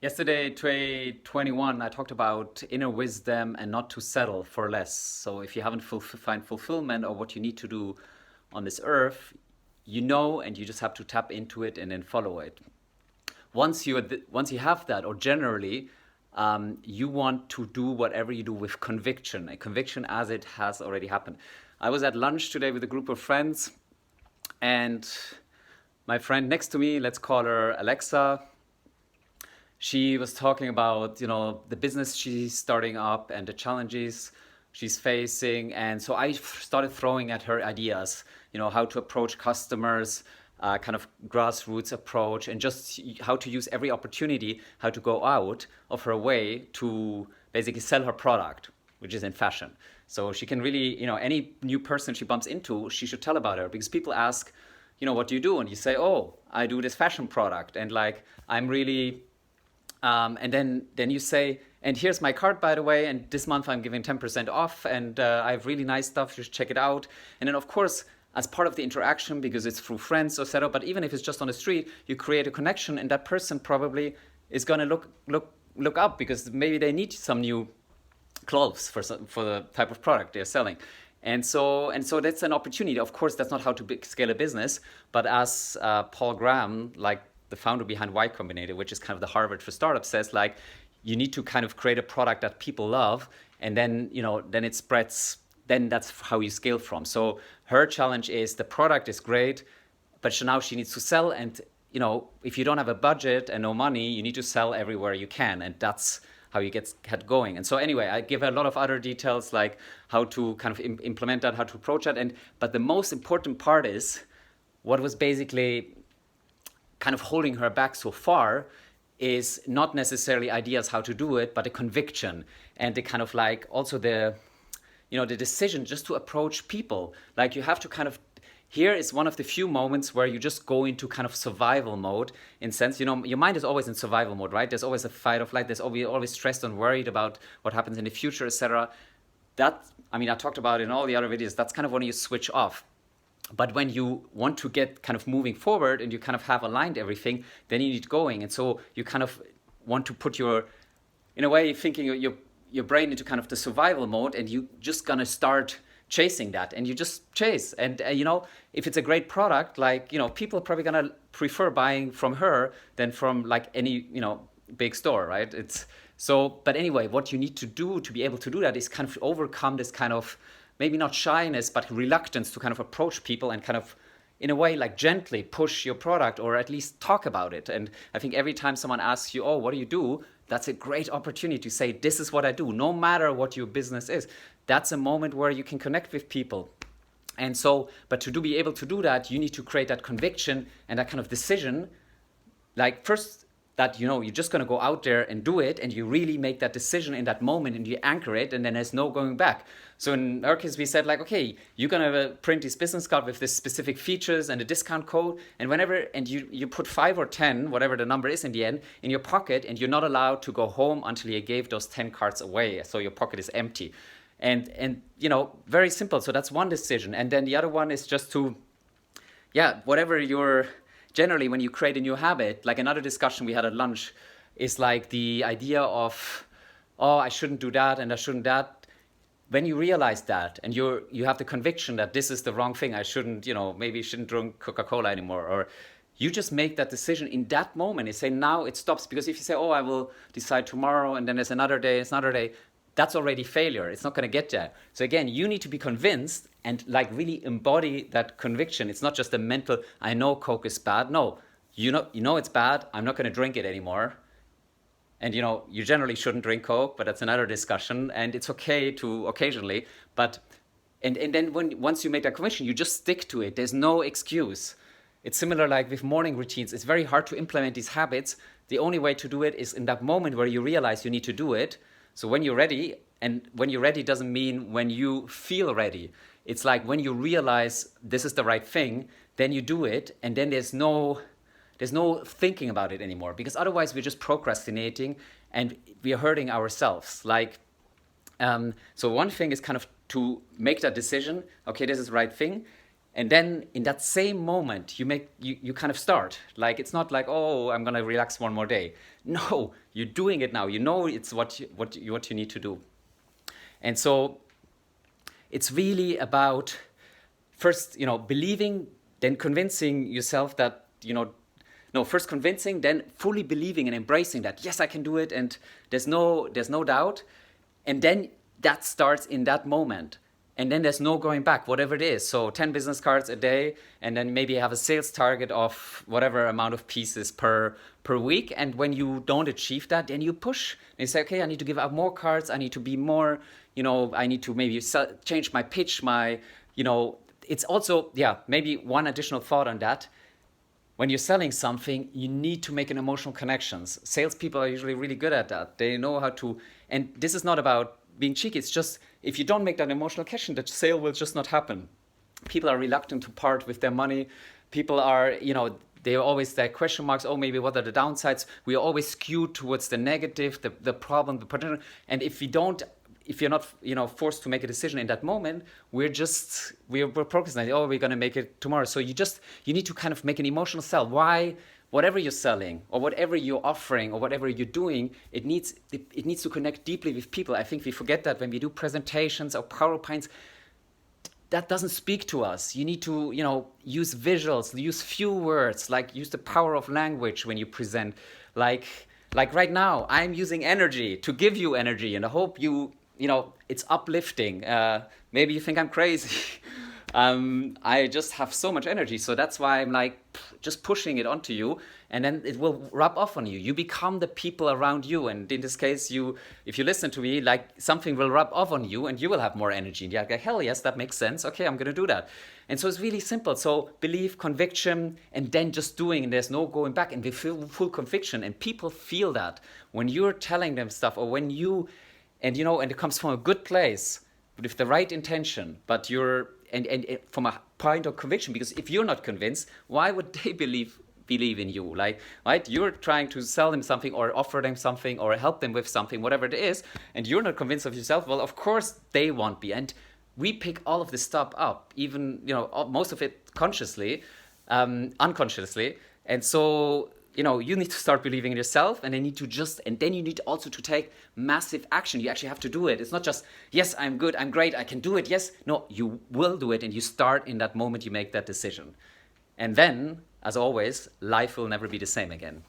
Yesterday, 2021, I talked about inner wisdom and not to settle for less. So if you haven't find fulfillment or what you need to do on this earth, you know, and you just have to tap into it and then follow it. Once you have that, or generally, you want to do whatever you do with conviction, a conviction as it has already happened. I was at lunch today with a group of friends, and my friend next to me, let's call her Alexa, she was talking about the business she's starting up and the challenges she's facing, and so I started throwing at her ideas, how to approach customers, kind of grassroots approach, and just how to use every opportunity, how to go out of her way to basically sell her product, which is in fashion. So she can really, any new person she bumps into, she should tell about her, because people ask, what do you do? And you say, oh, I do this fashion product, and like I'm really and then you say, and here's my card, by the way, and this month I'm giving 10% off, and I have really nice stuff, you should check it out. And then, of course, as part of the interaction, because it's through friends, etc., but even if it's just on the street, you create a connection, and that person probably is going to look up, because maybe they need some new clothes for the type of product they're selling. And so that's an opportunity. Of course, that's not how to scale a business, but as Paul Graham, like the founder behind Y Combinator, which is kind of the Harvard for startups, says, like, you need to kind of create a product that people love, and then then it spreads. Then that's how you scale from. So her challenge is the product is great, but now she needs to sell, and if you don't have a budget and no money, you need to sell everywhere you can, and that's how you get going. And so anyway, I give a lot of other details, like how to kind of implement that, how to approach that, but the most important part is what was basically kind of holding her back so far is not necessarily ideas how to do it, but a conviction, and the kind of like also the decision just to approach people. Like, you have to kind of, here is one of the few moments where you just go into kind of survival mode, in sense, your mind is always in survival mode, right? There's always a fight or flight, there's always stressed and worried about what happens in the future, etc. That, I talked about it in all the other videos, that's kind of when you switch off. But when you want to get kind of moving forward and you kind of have aligned everything, then you need going. And so you kind of want to put in a way, thinking your brain into kind of the survival mode, and you just gonna start chasing that, and you just chase. And if it's a great product, like, people are probably gonna prefer buying from her than from like any big store, right? But anyway, what you need to do to be able to do that is kind of overcome this kind of, maybe not shyness, but reluctance to kind of approach people and kind of, in a way, like gently push your product, or at least talk about it. And I think every time someone asks you, oh, what do you do? That's a great opportunity to say, this is what I do, no matter what your business is. That's a moment where you can connect with people. And so, but to be able to do that, you need to create that conviction and that kind of decision. Like, first, that you're just going to go out there and do it, and you really make that decision in that moment, and you anchor it, and then there's no going back. So in our case, we said, like, okay, you're going to print this business card with this specific features and a discount code, and you put 5 or 10, whatever the number is in the end, in your pocket, and you're not allowed to go home until you gave those 10 cards away, so your pocket is empty. And very simple. So that's one decision. And then the other one is just to, whatever your, generally when you create a new habit, like another discussion we had at lunch is like the idea of, oh, I shouldn't do that and I shouldn't that. When you realize that, and you have the conviction that this is the wrong thing, I shouldn't, maybe shouldn't drink Coca-Cola anymore, or you just make that decision in that moment and say, now it stops. Because if you say, oh, I will decide tomorrow, and then there's another day, that's already failure. It's not going to get there. So again, you need to be convinced and like really embody that conviction. It's not just a mental, I know Coke is bad. No, you know it's bad. I'm not going to drink it anymore. And you generally shouldn't drink Coke, but that's another discussion. And it's okay to occasionally, but and then once you make that conviction, you just stick to it. There's no excuse. It's similar like with morning routines. It's very hard to implement these habits. The only way to do it is in that moment where you realize you need to do it. So when you're ready, and when you're ready doesn't mean when you feel ready. It's like when you realize this is the right thing, then you do it, and then there's no thinking about it anymore, because otherwise we're just procrastinating and we are hurting ourselves. Like, so one thing is kind of to make that decision, okay, this is the right thing. And then in that same moment, you kind of start. Like it's not like, oh, I'm gonna relax one more day. No, you're doing it now. You know it's what you need to do. And so it's really about first, believing, then convincing yourself that, no, first convincing, then fully believing and embracing that, yes, I can do it, and there's no doubt. And then that starts in that moment. And then there's no going back, whatever it is. So 10 business cards a day, and then maybe have a sales target of whatever amount of pieces per week. And when you don't achieve that, then you push. And you say, okay, I need to give out more cards. I need to be more, I need to maybe change my pitch, it's also, maybe one additional thought on that. When you're selling something, you need to make an emotional connections. Salespeople are usually really good at that. They know how to, and this is not about being cheeky. It's just, if you don't make that emotional connection, the sale will just not happen. People are reluctant to part with their money. People are, they are always there question marks. Oh, maybe what are the downsides? We are always skewed towards the negative, the problem, the potential. And if you're not, forced to make a decision in that moment, we're procrastinating. Oh, we're going to make it tomorrow. So you need to kind of make an emotional sell. Why? Whatever you're selling or whatever you're offering or whatever you're doing, it needs to connect deeply with people. I think we forget that when we do presentations or PowerPoints. That doesn't speak to us. You need to, use visuals, use few words, like use the power of language when you present. Like right now, I'm using energy to give you energy, and I hope it's uplifting. Maybe you think I'm crazy. I just have so much energy, so that's why I'm like just pushing it onto you, and then it will rub off on you. You become the people around you, and in this case, if you listen to me, like something will rub off on you, and you will have more energy. And you're like, hell yes, that makes sense. Okay, I'm gonna do that. And so it's really simple. So belief, conviction, and then just doing, and there's no going back. And we feel full conviction, and people feel that when you're telling them stuff, or when and it comes from a good place with the right intention, but you're and from a point of conviction, because if you're not convinced, why would they believe in you? Like, right, you're trying to sell them something or offer them something or help them with something, whatever it is, and you're not convinced of yourself. Well, of course they won't be. And we pick all of this stuff up, even most of it consciously, unconsciously. And so you need to start believing in yourself, and then you need also to take massive action. You actually have to do it. It's not just, yes, I'm good, I'm great, I can do it, yes. No, you will do it, and you start in that moment you make that decision. And then, as always, life will never be the same again.